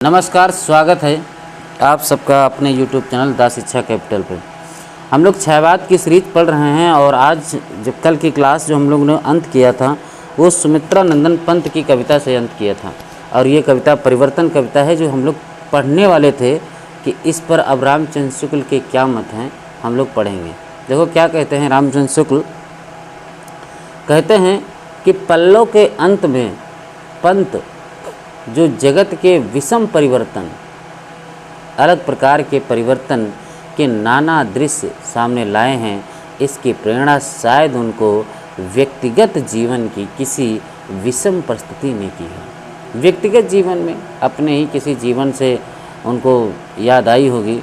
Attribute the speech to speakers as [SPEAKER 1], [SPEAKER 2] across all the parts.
[SPEAKER 1] नमस्कार, स्वागत है आप सबका अपने YouTube चैनल द शिक्षा कैपिटल पर। हम लोग क्षयवाद की सीरीज पढ़ रहे हैं और आज जब कल की क्लास जो हम लोग ने अंत किया था वो सुमित्रा नंदन पंत की कविता से अंत किया था। और ये कविता परिवर्तन कविता है जो हम लोग पढ़ने वाले थे कि इस पर अब रामचंद्र शुक्ल के क्या मत हैं हम लोग पढ़ेंगे। देखो क्या कहते हैं रामचंद्र शुक्ल, कहते हैं कि पल्लव के अंत में पंत जो जगत के विषम परिवर्तन, अलग प्रकार के परिवर्तन के नाना दृश्य सामने लाए हैं, इसकी प्रेरणा शायद उनको व्यक्तिगत जीवन की किसी विषम परिस्थिति ने की है। व्यक्तिगत जीवन में अपने ही किसी जीवन से उनको याद आई होगी।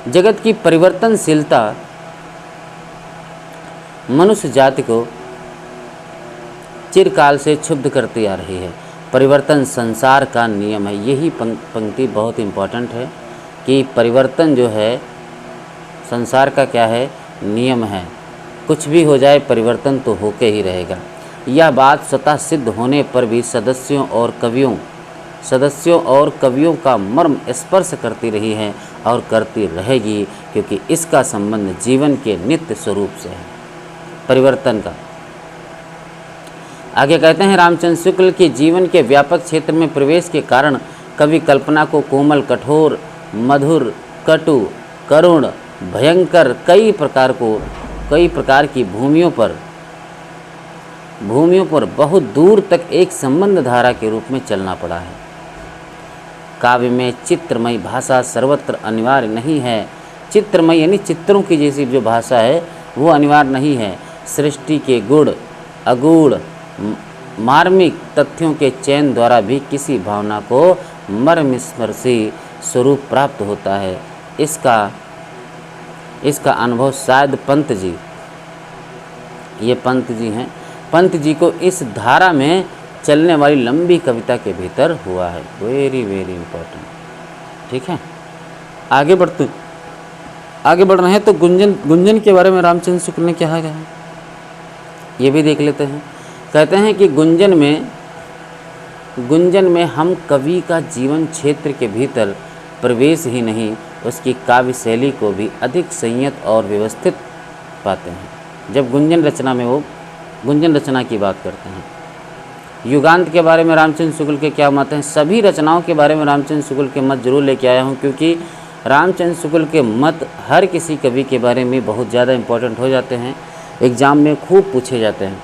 [SPEAKER 1] जगत की परिवर्तनशीलता मनुष्य जाति को चिरकाल से क्षुब्ध करती आ रही है। परिवर्तन संसार का नियम है। यही पंक्ति बहुत इम्पोर्टेंट है कि परिवर्तन जो है संसार का क्या है, नियम है। कुछ भी हो जाए परिवर्तन तो होके ही रहेगा। यह बात स्वतः सिद्ध होने पर भी सदस्यों और कवियों का मर्म स्पर्श करती रही है और करती रहेगी, क्योंकि इसका संबंध जीवन के नित्य स्वरूप से है, परिवर्तन का। आगे कहते हैं रामचंद्र शुक्ल के जीवन के व्यापक क्षेत्र में प्रवेश के कारण कवि कल्पना को कोमल, कठोर, मधुर, कटु, करुण, भयंकर कई प्रकार की भूमियों पर बहुत दूर तक एक संबंध धारा के रूप में चलना पड़ा है। काव्य में चित्रमयी भाषा सर्वत्र अनिवार्य नहीं है। चित्रमयी यानी चित्रों की जैसी जो भाषा है वो अनिवार्य नहीं है। सृष्टि के गुण, अगूढ़, मार्मिक तथ्यों के चयन द्वारा भी किसी भावना को मर्मस्पर्शी स्वरूप प्राप्त होता है। इसका अनुभव शायद पंत जी हैं, पंत जी को इस धारा में चलने वाली लंबी कविता के भीतर हुआ है। Very very important. ठीक है, आगे बढ़ रहे हैं तो गुंजन के बारे में रामचंद्र शुक्ल ने क्या कहा है ये भी देख लेते हैं। कहते हैं कि गुंजन में हम कवि का जीवन क्षेत्र के भीतर प्रवेश ही नहीं, उसकी काव्य शैली को भी अधिक संयत और व्यवस्थित पाते हैं। जब गुंजन रचना की बात करते हैं। युगांत के बारे में रामचंद्र शुक्ल के क्या मत हैं? सभी रचनाओं के बारे में रामचंद्र शुक्ल के मत जरूर लेके आया हूँ, क्योंकि रामचंद्र शुक्ल के मत हर किसी कवि के बारे में बहुत ध्यान इम्पोर्टेंट हो जाते हैं, एग्जाम में खूब पूछे जाते हैं।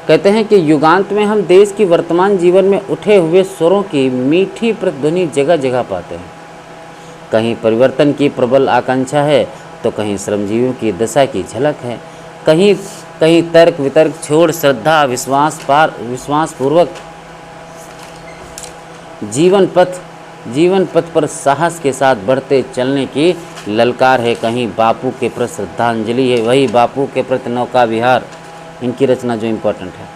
[SPEAKER 1] कहते हैं कि युगांत में हम देश की वर्तमान जीवन में उठे हुए स्वरों की मीठी प्रतिध्वनि जगह जगह पाते हैं। कहीं परिवर्तन की प्रबल आकांक्षा है तो कहीं श्रमजीवियों की दशा की झलक है। कहीं तर्क वितर्क छोड़ श्रद्धा विश्वास पूर्वक जीवन पथ पर साहस के साथ बढ़ते चलने की ललकार है। कहीं बापू के प्रति श्रद्धांजलि है, वही बापू के प्रति नौका विहार। इनकी रचना जो इम्पोर्टेंट है।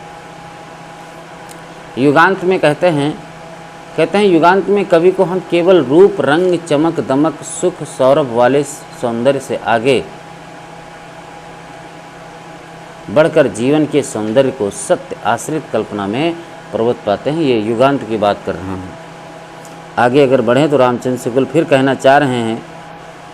[SPEAKER 1] युगांत में कहते हैं युगांत में कवि को हम केवल रूप, रंग, चमक, दमक, सुख, सौरभ वाले सौंदर्य से आगे बढ़कर जीवन के सौंदर्य को सत्य आश्रित कल्पना में प्रवृत्त पाते हैं। ये युगांत की बात कर रहा हूँ। आगे अगर बढ़ें तो रामचंद्र शुक्ल फिर कहना चाह रहे हैं,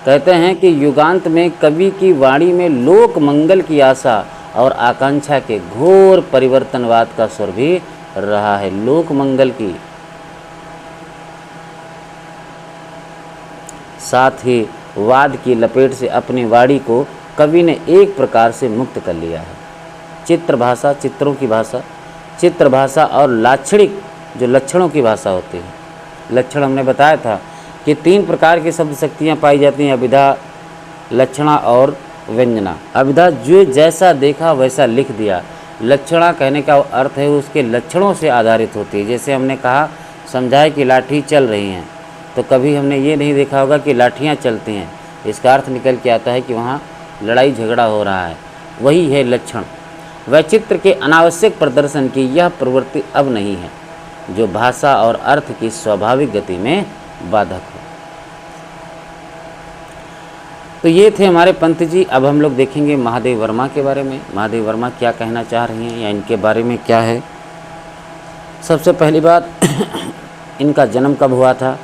[SPEAKER 1] कहते हैं कि युगांत में कवि की वाणी में लोक मंगल की आशा और आकांक्षा के घोर परिवर्तनवाद का स्वर भी रहा है। लोक मंगल की साथ ही वाद की लपेट से अपनी वाणी को कवि ने एक प्रकार से मुक्त कर लिया है। चित्र भाषा और लाक्षणिक जो लक्षणों की भाषा होती है। लक्षण हमने बताया था कि 3 प्रकार की शब्द शक्तियाँ पाई जाती हैं, अभिधा, लक्षणा और व्यंजना। अभिधा जो जैसा देखा वैसा लिख दिया। लक्षणा कहने का अर्थ है उसके लक्षणों से आधारित होती है। जैसे हमने कहा समझाए कि लाठी चल रही हैं, तो कभी हमने ये नहीं देखा होगा कि लाठियाँ चलती हैं। इसका अर्थ निकल के आता है कि वहाँ लड़ाई झगड़ा हो रहा है, वही है लक्षण। वैचित्र के अनावश्यक प्रदर्शन की यह प्रवृत्ति अब नहीं है, जो भाषा और अर्थ की स्वाभाविक गति में बाधक हो। तो ये थे हमारे पंत जी। अब हम लोग देखेंगे महादेव वर्मा के बारे में। महादेव वर्मा क्या कहना चाह रही हैं या इनके बारे में क्या है। सबसे पहली बात इनका जन्म कब हुआ था,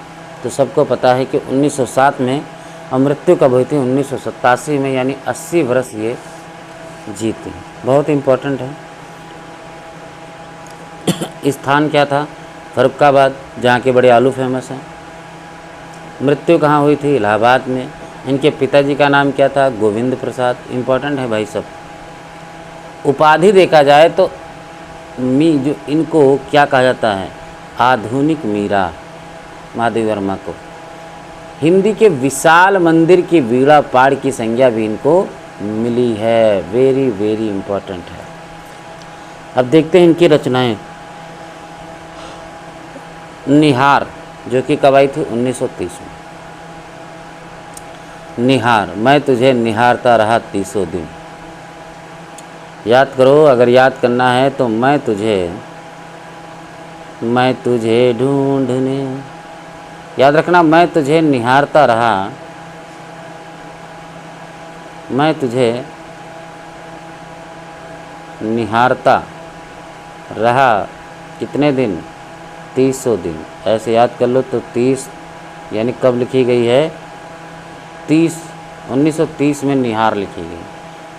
[SPEAKER 1] तो सबको पता है कि 1907 में, और मृत्यु कब हुई थी 1987 में, यानी 80 वर्ष ये जीती। बहुत इम्पोर्टेंट है। स्थान क्या था, फर्रुखाबाद, जहाँ के बड़े आलू फेमस हैं। मृत्यु कहाँ हुई थी, इलाहाबाद में। इनके पिताजी का नाम क्या था, गोविंद प्रसाद। इम्पोर्टेंट है भाई सब। उपाधि देखा जाए तो जो इनको क्या कहा जाता है, आधुनिक मीरा, महादेवी वर्मा को। हिंदी के विशाल मंदिर की वीणा पाठ की संज्ञा भी इनको मिली है। वेरी वेरी इम्पोर्टेंट है। अब देखते हैं इनकी रचनाएं। निहार, जो कि कब आई थी 1930 में। निहार, मैं तुझे निहारता रहा 30 दिन। याद करो, अगर याद करना है तो मैं तुझे ढूंढने, याद रखना, मैं तुझे निहारता रहा, मैं तुझे निहारता रहा कितने दिन, 30 दिन। ऐसे याद कर लो। तो 30 यानी कब लिखी गई है, 1930 में निहार लिखी गई।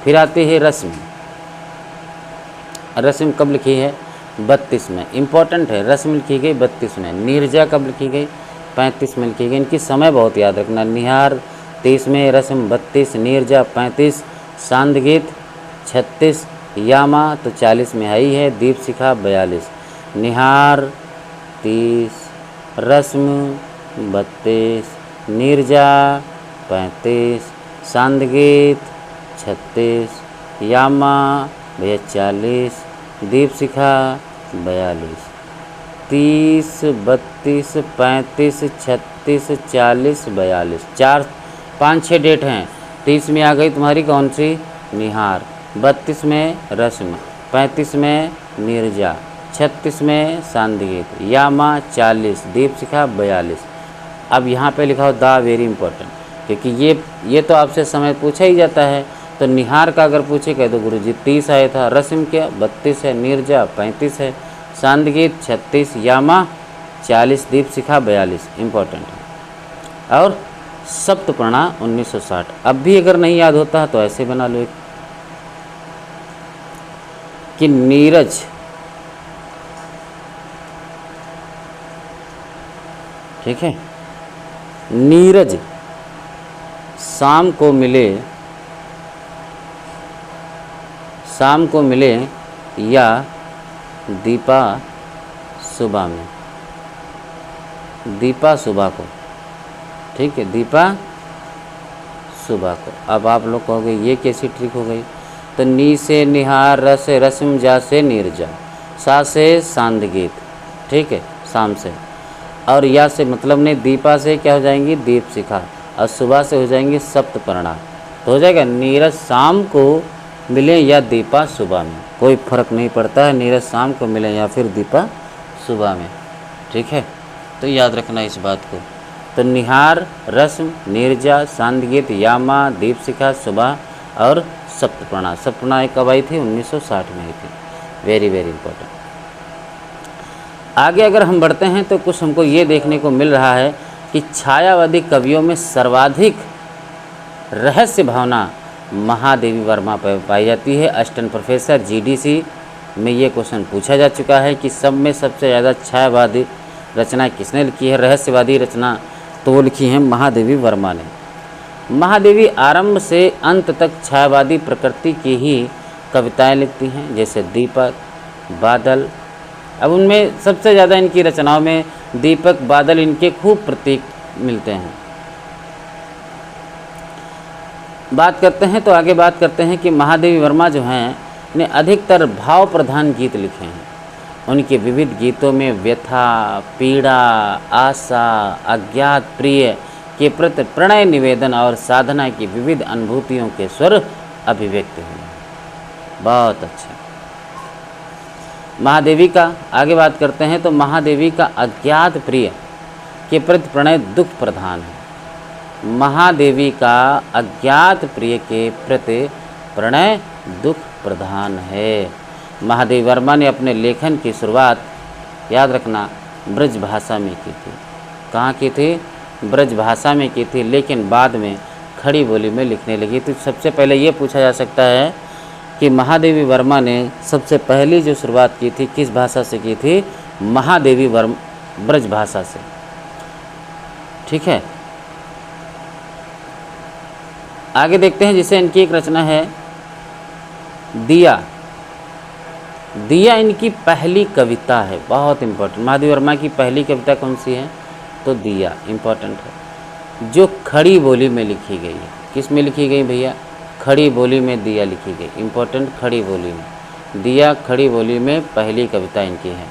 [SPEAKER 1] फिर आती है रस्म। रस्म कब लिखी है, 32 में। इम्पोर्टेंट है, रस्म लिखी गई 32 में। नीरजा कब लिखी गई, 35 में लिखी गई। इनकी समय बहुत याद रखना। निहार 30 में, रस्म 32, नीरजा 35, सांदगीत 36, यामा तो 40 में आई है, दीप शिखा 42। निहार 30, रस्म 32, नीरजा 35, सांदगीत 36, यामा भैया 40, दीप शिखा 42। 30, 32, 35, 36, 40, 42, 5-6 डेट हैं। 30 में आ गई तुम्हारी कौन सी, निहार। 32 में रस्म, 35 में नीरजा, 36 में सांदगीत, यामा 40, दीप शिखा 42। अब यहाँ पे लिखा हो दा, वेरी इंपॉर्टेंट, क्योंकि ये तो आपसे समय पूछा ही जाता है। तो निहार का अगर पूछे कह दो गुरुजी 30 आया था, रस्म क्या 32 है, नीरजा 35 है, सांदगीत 36, यामा 40, दीप शिखा 42। इम्पोर्टेंट है। और सप्तपर्णा 1960। अब भी अगर नहीं याद होता तो ऐसे बना लो एक, कि नीरज, ठीक है, नीरज शाम को मिले या दीपा सुबह में। दीपा सुबह को, ठीक है, दीपा सुबह को। अब आप लोग कहोगे ये कैसी ट्रिक हो गई। तो नी से निहार, र से रस्म, जा से नीरजा, सा से सांदगीत, ठीक है, शाम से, और या से मतलब नहीं, दीपा से क्या हो जाएंगी, दीप शिखा, और सुबह से हो जाएंगी सप्तपर्णा। तो हो जाएगा नीरज शाम को मिले या दीपा सुबह में। कोई फर्क नहीं पड़ता है, नीरज शाम को मिले या फिर दीपा सुबह में, ठीक है। तो याद रखना इस बात को। तो निहार, रस्म, नीरजा, सांदगीत, यामा, दीप शिखा, सुबह और सप्तपर्णा। सप्तपर्णा कब आई थी, 1960 में आई थी। Very very important. आगे अगर हम बढ़ते हैं तो कुछ हमको ये देखने को मिल रहा है कि छायावादी कवियों में सर्वाधिक रहस्य भावना महादेवी वर्मा पर पाई जाती है। असिस्टेंट प्रोफेसर जीडीसी में ये क्वेश्चन पूछा जा चुका है कि सब में सबसे ज़्यादा छायावादी रचना किसने लिखी है, रहस्यवादी रचना, तो वो लिखी है महादेवी वर्मा ने। महादेवी आरंभ से अंत तक छायावादी प्रकृति की ही कविताएं लिखती हैं, जैसे दीपक, बादल। अब उनमें सबसे ज़्यादा इनकी रचनाओं में दीपक, बादल इनके खूब प्रतीक मिलते हैं। बात करते हैं तो आगे बात करते हैं कि महादेवी वर्मा जो हैं ने अधिकतर भाव प्रधान गीत लिखे हैं। उनके विविध गीतों में व्यथा, पीड़ा, आशा, अज्ञात प्रिय के प्रति प्रणय निवेदन और साधना की विविध अनुभूतियों के स्वर अभिव्यक्त हुए। बहुत अच्छा। महादेवी का आगे बात करते हैं तो महादेवी का अज्ञात प्रिय के प्रति प्रणय दुख प्रधान है। महादेवी का अज्ञात प्रिय के प्रति प्रणय दुख प्रधान है। महादेवी वर्मा ने अपने लेखन की शुरुआत याद रखना, ब्रज भाषा में की थी। कहाँ की थी? ब्रज भाषा में की थी, लेकिन बाद में खड़ी बोली में लिखने लगी। तो सबसे पहले ये पूछा जा सकता है कि महादेवी वर्मा ने सबसे पहली जो शुरुआत की थी किस भाषा से की थी? महादेवी वर्मा ब्रज भाषा से। ठीक है, आगे देखते हैं। जिसे इनकी एक रचना है दिया। दिया इनकी पहली कविता है, बहुत इंपॉर्टेंट। महादेवी वर्मा की पहली कविता कौन सी है? तो दिया, इंपॉर्टेंट है, जो खड़ी बोली में लिखी गई है। किस में लिखी गई भैया? खड़ी बोली में दिया लिखी गई, इंपॉर्टेंट, खड़ी बोली में दिया, खड़ी बोली में पहली कविता इनकी है।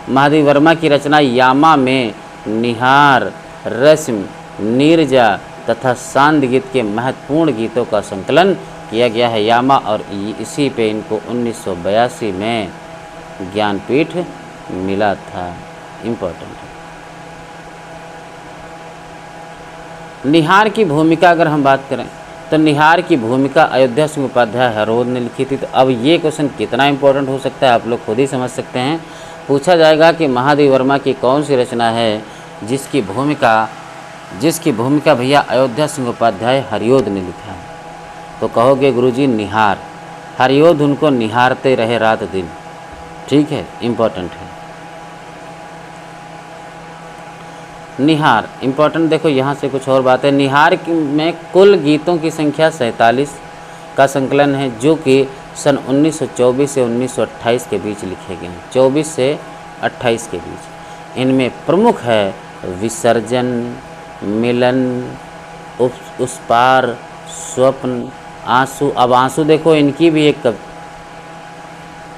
[SPEAKER 1] महादेवी वर्मा की रचना यामा में निहार, रस्म, नीरजा तथा सांद गीत के महत्वपूर्ण गीतों का संकलन किया गया है। यामा, और इसी पे इनको 1982 में ज्ञानपीठ मिला था, इम्पोर्टेंट है। निहार की भूमिका अगर हम बात करें तो निहार की भूमिका अयोध्या सिंह उपाध्याय हरोद ने लिखी थी। तो अब ये क्वेश्चन कितना इंपॉर्टेंट हो सकता है आप लोग खुद ही समझ सकते हैं। पूछा जाएगा कि महादेवी वर्मा की कौन सी रचना है जिसकी भूमिका भैया अयोध्या सिंह उपाध्याय हरियोद ने लिखा है? तो कहोगे गुरुजी निहार, हरियोद उनको निहारते रहे रात दिन। ठीक है, इम्पोर्टेंट है। निहार इम्पोर्टेंट, देखो यहाँ से कुछ और बात है। निहार में कुल गीतों की संख्या 47 का संकलन है, जो कि सन 1924 से 1928 के बीच लिखे गए हैं। 24 से 28 के बीच। इनमें प्रमुख है विसर्जन, मिलन, उस पार, स्वप्न, आंसू। अब आंसू देखो, इनकी भी एक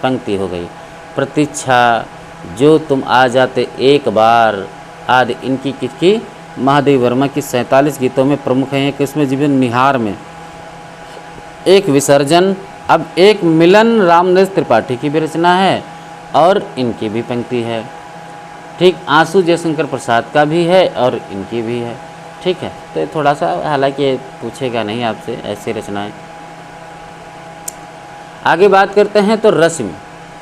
[SPEAKER 1] पंक्ति हो गई। प्रतीक्षा, जो तुम आ जाते एक बार आदि इनकी किसकी? महादेवी वर्मा की 47 गीतों में प्रमुख हैं। किसमें? जीवन निहार में। एक विसर्जन, अब एक मिलन रामदास त्रिपाठी की भी रचना है और इनकी भी पंक्ति है। ठीक, आंसू जयशंकर प्रसाद का भी है और इनकी भी है। ठीक है, तो थोड़ा सा, हालांकि पूछेगा नहीं आपसे ऐसी रचनाएं। आगे बात करते हैं तो रस्म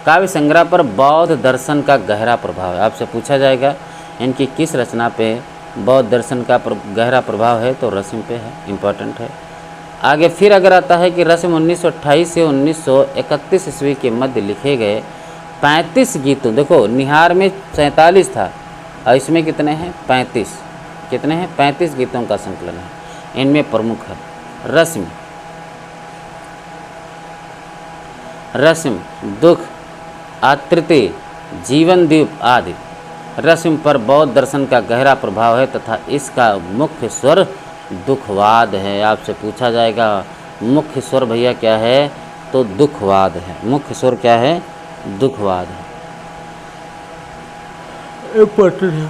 [SPEAKER 1] काव्य संग्रह पर बौद्ध दर्शन का गहरा प्रभाव है। आपसे पूछा जाएगा इनकी किस रचना पे बौद्ध दर्शन का गहरा प्रभाव है? तो रस्म पे है, इम्पोर्टेंट है। आगे फिर अगर आता है कि रस्म 1928 से 1931 ईस्वी के मध्य लिखे गए 35 गीतों, देखो निहार में 47 था और इसमें कितने हैं? 35। कितने हैं? 35 गीतों का संकलन है। इनमें प्रमुख है रस्म, दुख, आतृति, जीवन द्वीप आदि। रस्म पर बौद्ध दर्शन का गहरा प्रभाव है तथा इसका मुख्य स्वर दुखवाद है। आपसे पूछा जाएगा मुख्य स्वर भैया क्या है? तो दुखवाद है। मुख्य स्वर क्या है? दुखवाद है, इम्पोर्टेंट है।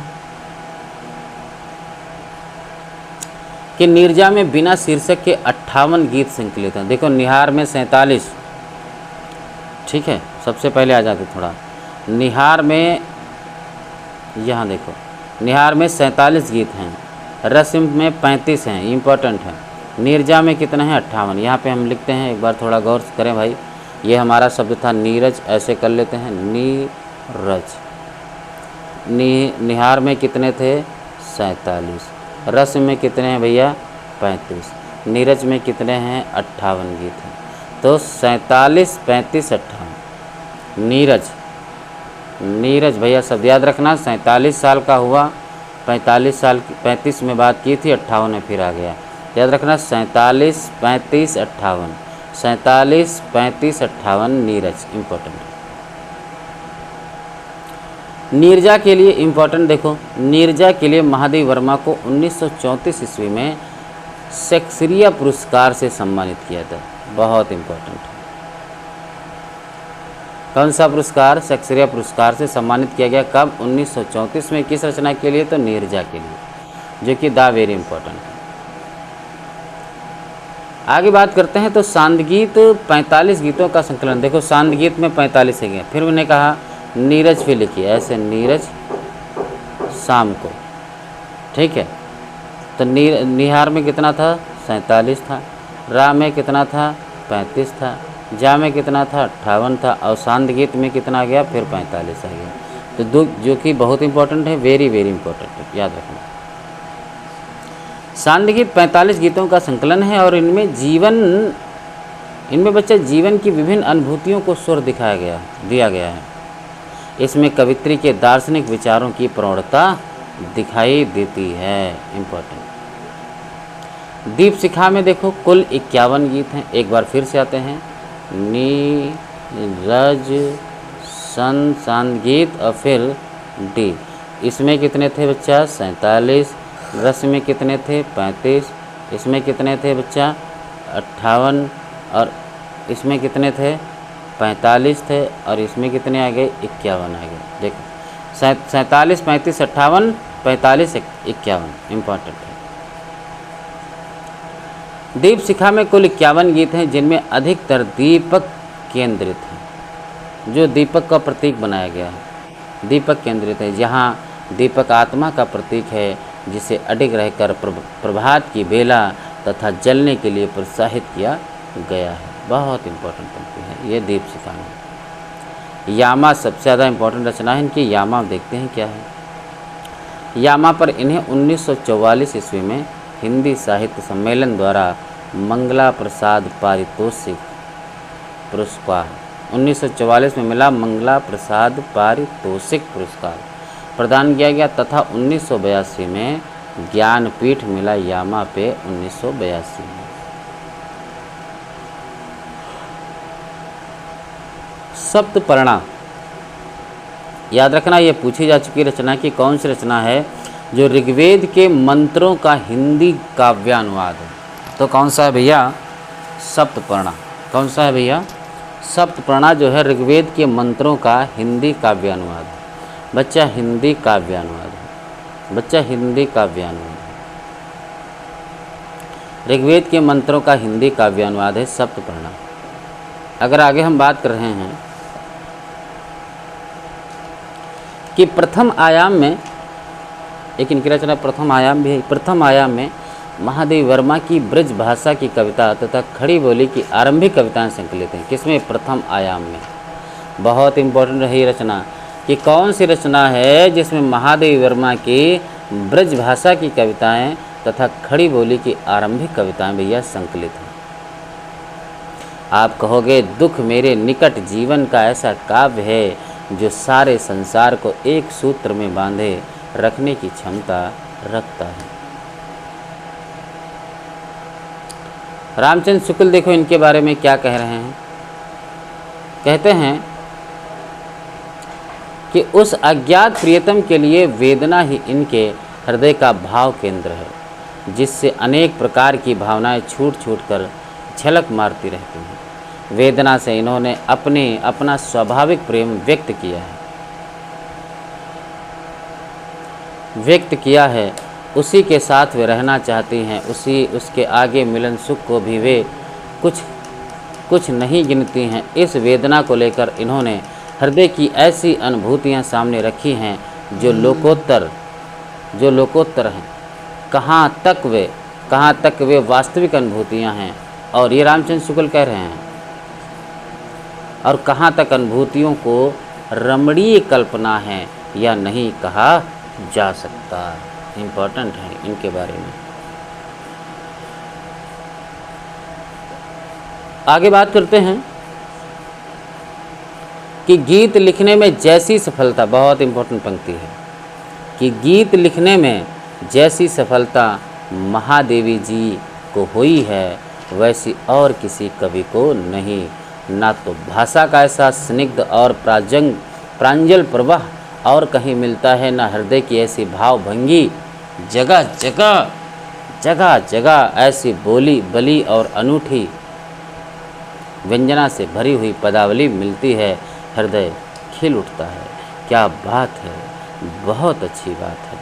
[SPEAKER 1] कि नीरजा में बिना शीर्षक के 58 गीत संकलित हैं। देखो निहार में 47, ठीक है, सबसे पहले आ जाते थोड़ा निहार में। यहाँ देखो निहार में 47 गीत हैं, रस्म में 35 हैं, इम्पोर्टेंट है। नीरजा में कितने हैं? 58। यहाँ पे हम लिखते हैं, एक बार थोड़ा गौर करें भाई। ये हमारा शब्द था नीरज, ऐसे कर लेते हैं नीरज। निहार में कितने थे? 47। रस्म में कितने हैं भैया? 35। नीरज में कितने हैं? 58 गीत हैं। तो 47, 35, 58। नीरज भैया शब्द याद रखना। 47 साल का हुआ, 45 साल 35 में बात की थी, 58 में फिर आ गया। याद रखना 47, 35, 58। 47, 35, 58 नीरज, इम्पोर्टेंट। नीरजा के लिए इम्पोर्टेंट, देखो नीरजा के लिए महादेवी वर्मा को 1934 ईस्वी में शेक्सपियर पुरस्कार से सम्मानित किया था। बहुत इम्पोर्टेंट है। कौन सा पुरस्कार? शेक्सपियर पुरस्कार से सम्मानित किया गया। कब? 1934 में। किस रचना के लिए? तो नीरजा के लिए, जो कि दा वेरी इंपॉर्टेंट है। आगे बात करते हैं तो सांदगीत 45 गीतों का संकलन। देखो सांदगीत में 45 है गया। फिर उन्होंने कहा नीरज भी लिखिए, ऐसे नीरज शाम को, ठीक है। तो निहार में कितना था? 47 था। रा में कितना था? 35 था। जा में कितना था? 58 था। और सांद गीत में कितना आ गया? फिर 45 आ गया। तो दो जो कि बहुत इंपॉर्टेंट है, वेरी वेरी इंपॉर्टेंट है, याद रखना। सांध्य गीत 45 गीतों का संकलन है और इनमें बच्चा जीवन की विभिन्न अनुभूतियों को स्वर दिया गया है। इसमें कवित्री के दार्शनिक विचारों की प्रौढ़ता दिखाई देती है। इम्पोर्टेंट। दीप शिखा में देखो कुल 51 गीत हैं। एक बार फिर से आते हैं, नी, रज, सन, सांध्य गीत और फिर डी। इसमें कितने थे बच्चा? 47। रस में कितने थे? 35। इसमें कितने थे बच्चा? 58। और इसमें कितने थे? 45 थे। और इसमें कितने आ गए? 51 आ गए। देखो 47, 35, 58, 45, 51 इम्पॉर्टेंट है। दीप शिखा में कुल 51 गीत हैं जिनमें अधिकतर दीपक केंद्रित हैं, जो दीपक का प्रतीक बनाया गया है। दीपक केंद्रित है, जहाँ दीपक आत्मा का प्रतीक है जिसे अडिग रहकर प्रभात की बेला तथा जलने के लिए प्रोत्साहित किया गया है। बहुत इंपॉर्टेंट पंक्ति है ये दीप शिखा में। यामा सबसे ज़्यादा इंपॉर्टेंट रचना है इनकी। यामा देखते हैं क्या है। यामा पर इन्हें 1944 ईस्वी में हिंदी साहित्य सम्मेलन द्वारा मंगला प्रसाद पारितोषिक पुरस्कार 1944 में मिला। मंगला प्रसाद पारितोषिक पुरस्कार प्रदान किया गया तथा 1982 में ज्ञानपीठ मिला यामा पे 1982 में। सप्तपर्णा याद रखना, ये पूछी जा चुकी रचना की कौन सी रचना है जो ऋग्वेद के मंत्रों का हिंदी काव्यानुवाद है। तो कौन सा है भैया? सप्तपर्णा। कौन सा है भैया? सप्तपर्णा जो है ऋग्वेद के मंत्रों का हिंदी काव्यानुवाद है। बच्चा हिंदी काव्यानुवाद है। बच्चा हिंदी काव्यानुवाद है। ऋग्वेद के मंत्रों का हिंदी काव्यानुवाद है सप्तपर्णा। अगर आगे हम बात कर रहे हैं कि प्रथम आयाम में, एक इनकी रचना प्रथम आयाम भी है। प्रथम आयाम में महादेव वर्मा की ब्रज भाषा की कविता तथा खड़ी बोली की आरंभिक कविताएं संकलित हैं। किसमें? प्रथम आयाम में। बहुत इंपॉर्टेंट है ये रचना कि कौन सी रचना है जिसमें महादेव वर्मा की ब्रज भाषा की कविताएं तथा खड़ी बोली की आरंभिक कविताएं भैया संकलित हैं। आप कहोगे दुख मेरे निकट जीवन का ऐसा काव्य है जो सारे संसार को एक सूत्र में बांधे रखने की क्षमता रखता है। रामचंद्र शुक्ल देखो इनके बारे में क्या कह रहे हैं। कहते हैं कि उस अज्ञात प्रियतम के लिए वेदना ही इनके हृदय का भाव केंद्र है, जिससे अनेक प्रकार की भावनाएं छूट छूट कर झलक मारती रहती हैं। वेदना से इन्होंने अपना स्वाभाविक प्रेम व्यक्त किया है। उसी के साथ वे रहना चाहती हैं। उसके आगे मिलन सुख को भी वे कुछ नहीं गिनती हैं। इस वेदना को लेकर इन्होंने हृदय की ऐसी अनुभूतियां सामने रखी हैं जो लोकोत्तर हैं। कहाँ तक वे वास्तविक अनुभूतियां हैं। और ये रामचंद्र शुक्ल कह रहे हैं। और कहाँ तक अनुभूतियों को रमणीय कल्पना है या नहीं कहा जा सकता। इम्पोर्टेंट है इनके बारे में। आगे बात करते हैं कि गीत लिखने में जैसी सफलता, बहुत इम्पोर्टेंट पंक्ति है कि गीत लिखने में जैसी सफलता महादेवी जी को हुई है वैसी और किसी कवि को नहीं। ना तो भाषा का ऐसा स्निग्ध और प्रांजल प्रवाह और कहीं मिलता है, ना हृदय की ऐसी भावभंगी जगह जगह ऐसी बोली बली और अनूठी व्यंजना से भरी हुई पदावली मिलती है। हृदय खिल उठता है। क्या बात है, बहुत अच्छी बात है।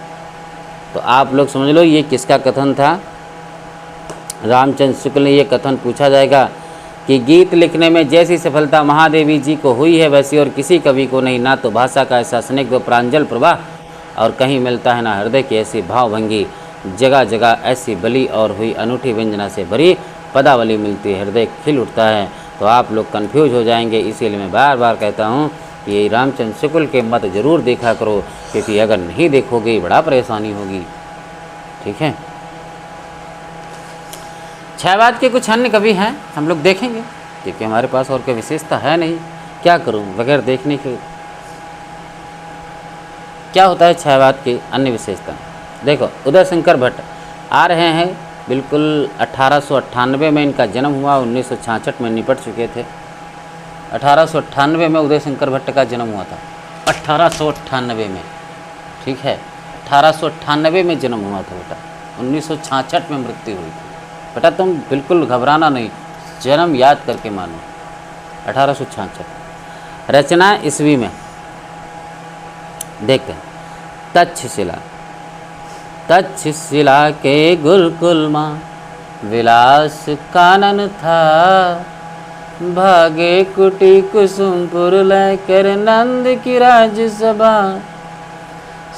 [SPEAKER 1] तो आप लोग समझ लो ये किसका कथन था? रामचंद्र शुक्ल ने ये कथन पूछा जाएगा कि गीत लिखने में जैसी सफलता महादेवी जी को हुई है वैसी और किसी कवि को नहीं। ना तो भाषा का ऐसा स्निग्ध प्रांजल प्रवाह और कहीं मिलता है, ना हृदय की ऐसी भावभंगी जगह जगह ऐसी बली और हुई अनूठी व्यंजना से भरी पदावली मिलती है। हृदय खिल उठता है। तो आप लोग कंफ्यूज हो जाएंगे, इसीलिए मैं बार बार कहता हूँ ये रामचंद्र शुक्ल के मत जरूर देखा करो, क्योंकि अगर नहीं देखोगे बड़ा परेशानी होगी। ठीक है। क्षयवाद के कुछ अन्य कवि हैं, हम लोग देखेंगे, क्योंकि हमारे पास और कोई विशेषता है नहीं, क्या करूं बगैर देखने के। क्या होता है क्षयवाद की अन्य विशेषता? देखो, उदय शंकर भट्ट आ रहे हैं, बिल्कुल 1898 में इनका जन्म हुआ, 1966 में निपट चुके थे। 1898 में उदय शंकर भट्ट का जन्म हुआ था, 1898 में। ठीक है, 1898 में जन्म हुआ था बेटा, 1966 में मृत्यु हुई थी। बेटा तुम बिल्कुल घबराना नहीं, जन्म याद करके मानो। 1866। रचना ईस्वी में देखते हैं। तक्षशिला। तक्षशिला के गुरुकुल माँ विलास कानन था, भागे कुटी कुसुमपुर लेकर नंद की राजसभा,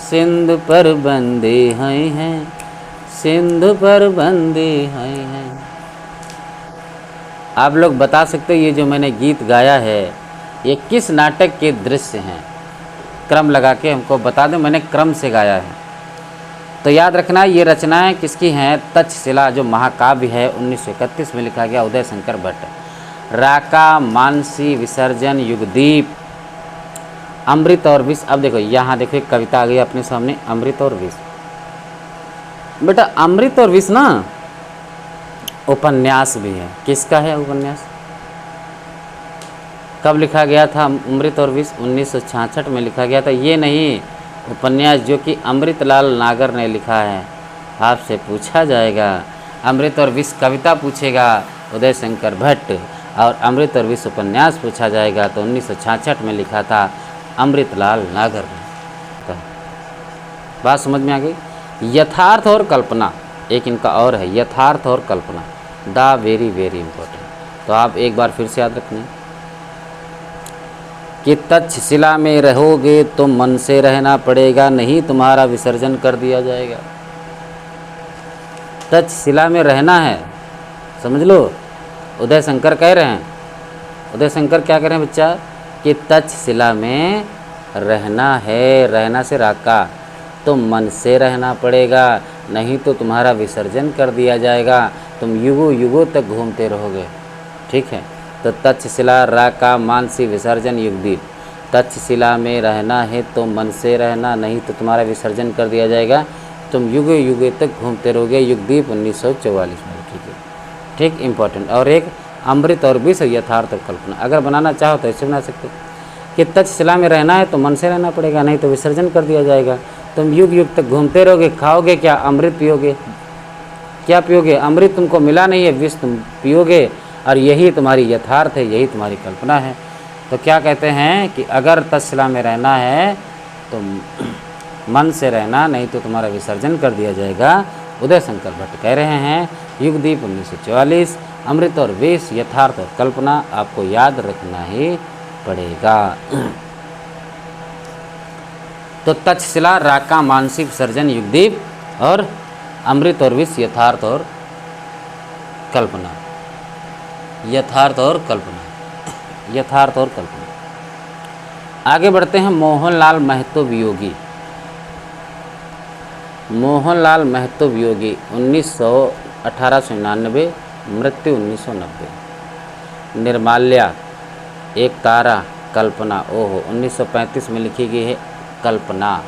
[SPEAKER 1] सिंधु पर बंदे हैं, सिंधु पर बंदे हैं। आप लोग बता सकते हो ये जो मैंने गीत गाया है ये किस नाटक के दृश्य हैं? क्रम लगा के हमको बता दें, मैंने क्रम से गाया है। तो याद रखना ये रचनाएं किसकी हैं? तक्षशिला जो महाकाव्य है 1931 में लिखा गया, उदय शंकर भट्ट। राका, मानसी, विसर्जन, युगदीप, अमृत और विष। अब देखो यहाँ देखो एक कविता आ गई अपने सामने, अमृत और विष। बेटा अमृत और विष ना उपन्यास भी है। किसका है उपन्यास? कब लिखा गया था अमृत और विष? 1966 में लिखा गया था। ये नहीं उपन्यास जो कि अमृतलाल नागर ने लिखा है। आपसे पूछा जाएगा अमृत और विष कविता पूछेगा उदय शंकर भट्ट, और अमृत और विष उपन्यास पूछा जाएगा तो 1966 में लिखा था अमृतलाल नागर ने। बात समझ में आ गई? यथार्थ और कल्पना एक इनका और है, यथार्थ और कल्पना, द वेरी वेरी इंपॉर्टेंट। तो आप एक बार फिर से याद रखना कि तक्षशिला में रहोगे तो मन से रहना पड़ेगा, नहीं तुम्हारा विसर्जन कर दिया जाएगा। तक्षशिला में रहना है, समझ लो। उदय शंकर कह रहे हैं, उदय शंकर क्या कह रहे हैं बच्चा? कि तक्षशिला में रहना है, रहना से राका, तो मन से रहना पड़ेगा, नहीं तो तुम्हारा विसर्जन कर दिया जाएगा, तुम युगों युगों तक घूमते रहोगे। ठीक है। तो तक्षशिला, राका, मानसी, विसर्जन, युगदीप। तक्षशिला में रहना है तो मन से रहना, नहीं तो तुम्हारा विसर्जन कर दिया जाएगा, तुम युगों युगों तक घूमते रहोगे। युगदीप 1944 में लिखी गई। ठीक, इंपॉर्टेंट। और एक अमृत और विष, यथार्थ और कल्पना। अगर बनाना चाहो तो ऐसे बना सकते कि तक्षशिला में रहना है तो मन से रहना पड़ेगा, नहीं तो विसर्जन कर दिया जाएगा, तुम युग युग तक घूमते रहोगे। खाओगे क्या? अमृत पियोगे। क्या पियोगे? अमृत तुमको मिला नहीं है, विष तुम पियोगे, और यही तुम्हारी यथार्थ है, यही तुम्हारी कल्पना है। तो क्या कहते हैं कि अगर तक्षशिला में रहना है तो मन से रहना, नहीं तो तुम्हारा विसर्जन कर दिया जाएगा। उदय शंकर भट्ट कह रहे हैं। युगदीप 1944। अमृत और विष, यथार्थ और कल्पना आपको याद रखना ही पड़ेगा। तो तक्षशिला, राका, मानसी, विसर्जन, युगदीप, और अमृत और विष, यथार्थ और कल्पना। यथार्थ और कल्पना, यथार्थ और कल्पना। आगे बढ़ते हैं। मोहनलाल महतो वियोगी। मोहनलाल महतो वियोगी 1899, मृत्यु 1990। निर्माल्या, एक तारा, कल्पना, ओहो 1935 में लिखी गई है कल्पना।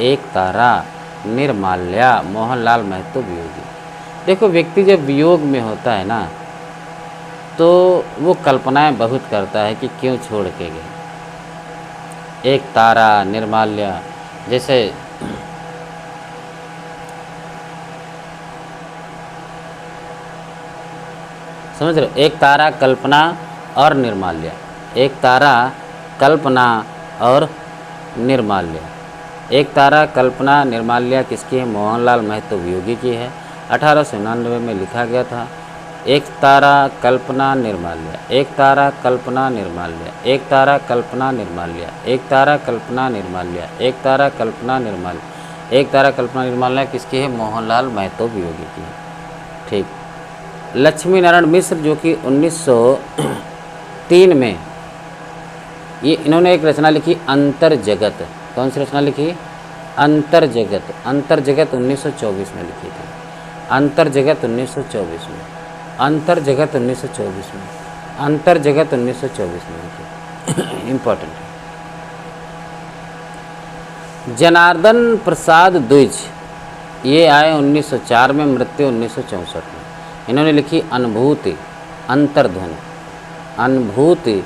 [SPEAKER 1] एक तारा, निर्माल्या, मोहनलाल महतो वियोगी। देखो व्यक्ति जब वियोग में होता है ना तो वो कल्पनाएं बहुत करता है कि क्यों छोड़ के गए। एक तारा, निर्माल्या, जैसे समझ रहे हो? एक तारा, कल्पना और निर्माल्या। एक तारा, कल्पना और निर्माल्या। एक तारा, कल्पना, निर्माल्या किसकी है? मोहनलाल महतो वियोगी की है। 1899 में लिखा गया था। एक तारा, कल्पना, निर्माल्या। एक तारा, कल्पना, निर्माल्या। एक तारा, कल्पना, निर्माल्या। एक तारा, कल्पना, निर्माल्या। एक तारा, कल्पना, निर्माल्या। एक तारा, कल्पना, निर्माल्या किसकी है? मोहनलाल महतो वियोगी की है। ठीक। लक्ष्मी नारायण मिश्र जो कि 1903 में ये इन्होंने एक रचना लिखी अंतर जगत। कौन सी रचना लिखी? अंतर जगत। अंतर जगत 1924 में लिखी थी। अंतर जगत 1924 में। अंतर जगत 1924 में। अंतर जगत 1924 में लिखी। इम्पोर्टेंट है। जनार्दन प्रसाद द्विज, ये आए 1904 में, मृत्यु 1964 में। इन्होंने लिखी अनुभूति अंतर्ध्वनि। अनुभूति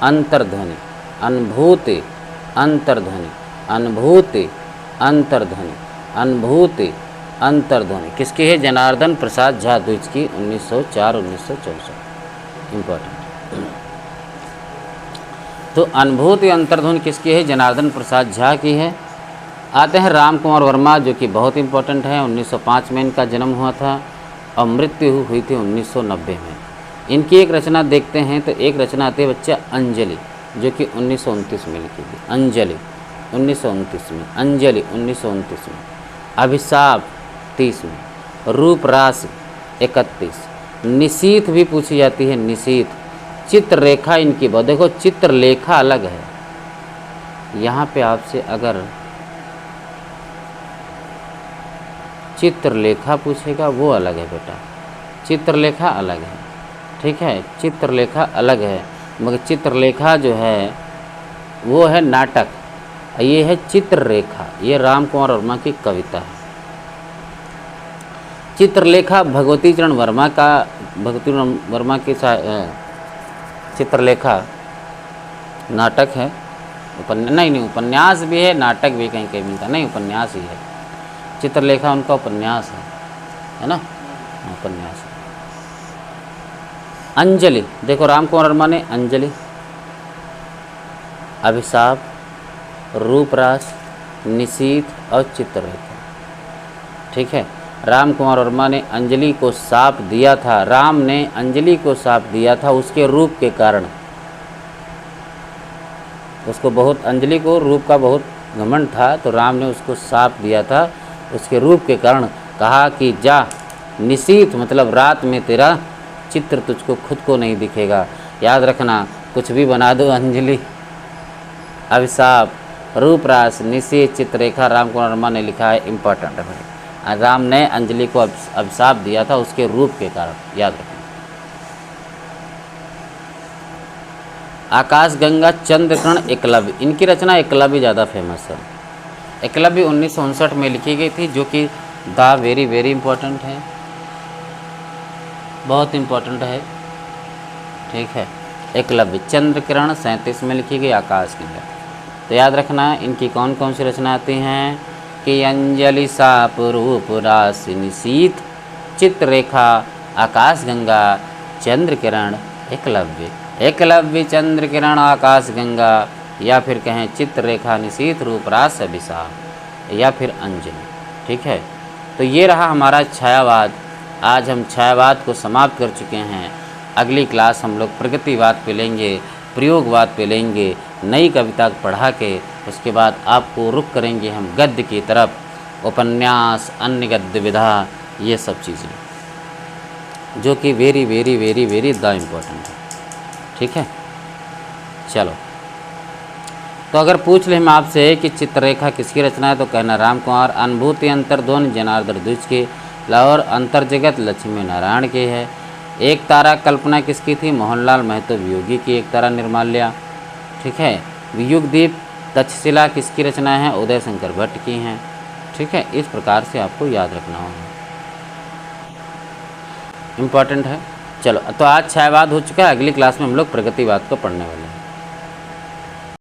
[SPEAKER 1] अंतर्ध्वनि। अनुभूति अंतर्ध्वनि। अनुभूति अंतर्ध्वनि। अनुभूति अंतर्ध्वनि किसकी है? जनार्दन प्रसाद झा द्विज की, 1904-1964। इम्पोर्टेंट। तो अनुभूति अंतर्ध्वनि किसकी है? जनार्दन प्रसाद झा की है। आते हैं राम कुमार वर्मा, जो कि बहुत इंपॉर्टेंट है। 1905 में इनका जन्म हुआ था और मृत्यु हुई थी 1990 में। इनकी एक रचना देखते हैं, तो एक रचना आती है बच्चा अंजलि, जो कि 1929 में लिखी थी। अंजलि 1929 में। अंजलि 1929 में। अभिशाप 30 में। रूपरास 31। निशीथ भी पूछी जाती है, निशीथ। चित्ररेखा इनकी बहुत, देखो चित्रलेखा अलग है। यहाँ पे आपसे अगर चित्रलेखा पूछेगा वो अलग है बेटा, चित्रलेखा अलग है, ठीक है। चित्रलेखा अलग है, मगर चित्रलेखा जो है वो है नाटक, ये है चित्ररेखा। ये राम कुमार वर्मा की कविता है। चित्रलेखा भगवती चरण वर्मा का, भगवती चरण वर्मा की चित्रलेखा नाटक है। नहीं, उपन्यास भी है, नाटक भी कहीं कहीं मिलता नहीं, उपन्यास ही है। चित्रलेखा उनका उपन्यास है ना, उपन्यास है। अंजलि, देखो राम कुमार वर्मा ने अंजलि, अभिशाप, रूपरास, निशीथ और चित्ररेखा, ठीक है। राम कुमार वर्मा ने अंजलि को शाप दिया था, राम ने अंजलि को शाप दिया था उसके रूप के कारण। उसको बहुत, अंजलि को रूप का बहुत घमंड था, तो राम ने उसको शाप दिया था उसके रूप के कारण। कहा कि जा निशीथ, मतलब रात में तेरा चित्र तुझको खुद को नहीं दिखेगा। याद रखना, कुछ भी बना दो, अंजलि, अभिशाप, रूपरास, निशीथ, चित्ररेखा राम कुमार वर्मा ने लिखा है। इम्पोर्टेंट है भाई। राम ने अंजलि को अभिशाप दिया था उसके रूप के कारण, याद रखना। आकाशगंगा, चंद्रकर्ण, एकलव्य, इनकी रचना एकलव्य ज़्यादा फेमस है। एकलव्य 1959 में लिखी गई थी, जो कि द वेरी वेरी इम्पोर्टेंट है, बहुत इम्पोर्टेंट है, ठीक है। एकलव्य। चंद्रकिरण 37 में लिखी गई। आकाशगंगा, तो याद रखना इनकी कौन कौन सी रचना आती हैं कि अंजलि, शाप, रूपरास, निशीथ, चित्ररेखा, आकाशगंगा, चंद्रकिरण, एकलव्य। एकलव्य, चंद्रकिरण, आकाशगंगा, या फिर कहें चित्ररेखा, निशीथ, रूपरास, अभिशाप, या फिर अंजलि, ठीक है। तो ये रहा हमारा छायावाद। आज हम छायावाद को समाप्त कर चुके हैं। अगली क्लास हम लोग प्रगतिवाद पे लेंगे, प्रयोगवाद पे लेंगे, नई कविता पढ़ा के उसके बाद आपको रुख करेंगे हम गद्य की तरफ, उपन्यास, अन्य गद्य विधा, ये सब चीज़ें जो कि very very very very the important है, ठीक है। चलो, तो अगर पूछ ले हम आपसे कि चित्ररेखा किसकी रचना है, तो कहना राम कुमार। अनुभूति अंतर्ध्वनि जनार्दन द्विज की। लाहौर अंतर्जगत लक्ष्मी नारायण की है। एक तारा कल्पना किसकी थी? मोहनलाल महतो वियोगी की एक तारा निर्माल्या, ठीक है। वियुगदीप तक्षशिला किसकी रचना है? उदय शंकर भट्ट की हैं, ठीक है। इस प्रकार से आपको याद रखना होगा, इम्पॉर्टेंट है। चलो, तो आज छायावाद हो चुका है, अगली क्लास में हम लोग प्रगतिवाद को पढ़ने वाले हैं।